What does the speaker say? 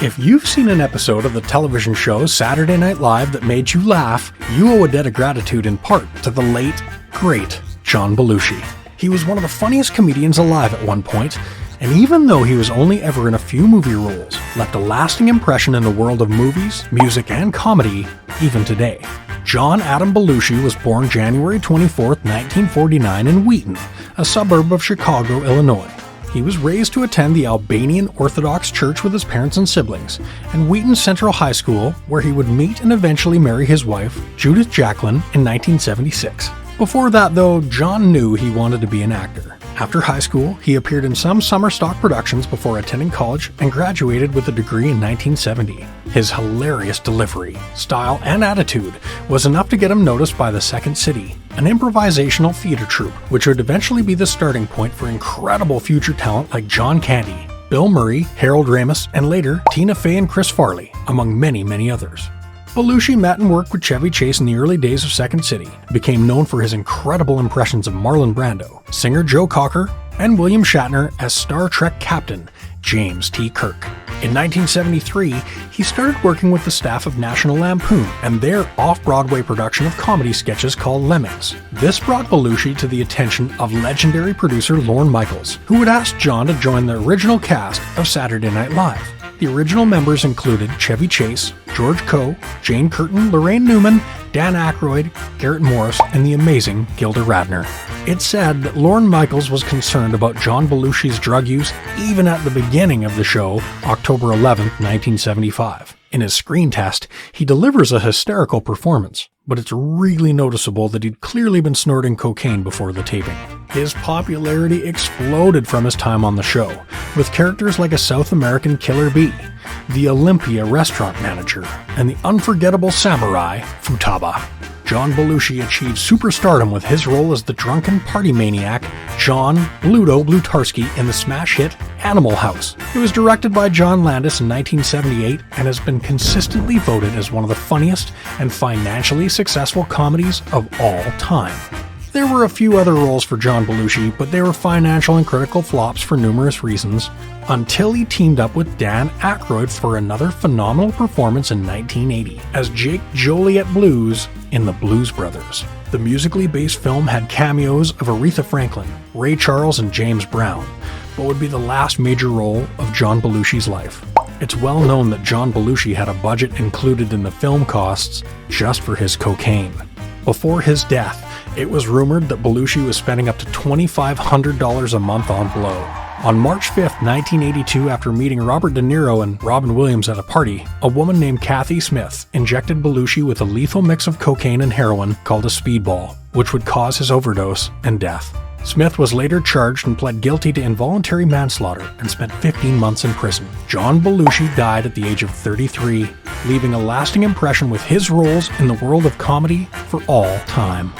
If you've seen an episode of the television show Saturday Night Live that made you laugh, you owe a debt of gratitude in part to the late, great John Belushi. He was one of the funniest comedians alive at one point, and even though he was only ever in a few movie roles, left a lasting impression in the world of movies, music, and comedy, even today. John Adam Belushi was born January 24, 1949 in Wheaton, a suburb of Chicago, Illinois. He was raised to attend the Albanian Orthodox Church with his parents and siblings, and Wheaton Central High School, where he would meet and eventually marry his wife, Judith Jacqueline, in 1976. Before that, though, John knew he wanted to be an actor. After high school, he appeared in some summer stock productions before attending college and graduated with a degree in 1970. His hilarious delivery, style, and attitude was enough to get him noticed by the Second City, an improvisational theater troupe, which would eventually be the starting point for incredible future talent like John Candy, Bill Murray, Harold Ramis, and later Tina Fey and Chris Farley, among many, many others. Belushi met and worked with Chevy Chase in the early days of Second City, became known for his incredible impressions of Marlon Brando, singer Joe Cocker, and William Shatner as Star Trek Captain James T. Kirk. In 1973, he started working with the staff of National Lampoon and their off-Broadway production of comedy sketches called Lemmings. This brought Belushi to the attention of legendary producer Lorne Michaels, who would ask John to join the original cast of Saturday Night Live. The original members included Chevy Chase, George Coe, Jane Curtin, Lorraine Newman, Dan Aykroyd, Garrett Morris, and the amazing Gilda Radner. It's said that Lorne Michaels was concerned about John Belushi's drug use even at the beginning of the show, October 11, 1975. In his screen test, he delivers a hysterical performance, but it's really noticeable that he'd clearly been snorting cocaine before the taping. His popularity exploded from his time on the show, with characters like a South American Killer Bee, the Olympia restaurant manager, and the unforgettable samurai Futaba. John Belushi achieved superstardom with his role as the drunken party maniac John Bluto Blutarski in the smash hit Animal House. It was directed by John Landis in 1978 and has been consistently voted as one of the funniest and financially successful comedies of all time. There were a few other roles for John Belushi, but they were financial and critical flops for numerous reasons, until he teamed up with Dan Aykroyd for another phenomenal performance in 1980 as Jake Joliet Blues in The Blues Brothers. The musically based film had cameos of Aretha Franklin, Ray Charles, and James Brown, but would be the last major role of John Belushi's life. It's well known that John Belushi had a budget included in the film costs just for his cocaine. Before his death, it was rumored that Belushi was spending up to $2,500 a month on blow. On March 5, 1982, after meeting Robert De Niro and Robin Williams at a party, a woman named Kathy Smith injected Belushi with a lethal mix of cocaine and heroin called a speedball, which would cause his overdose and death. Smith was later charged and pled guilty to involuntary manslaughter and spent 15 months in prison. John Belushi died at the age of 33, leaving a lasting impression with his roles in the world of comedy for all time.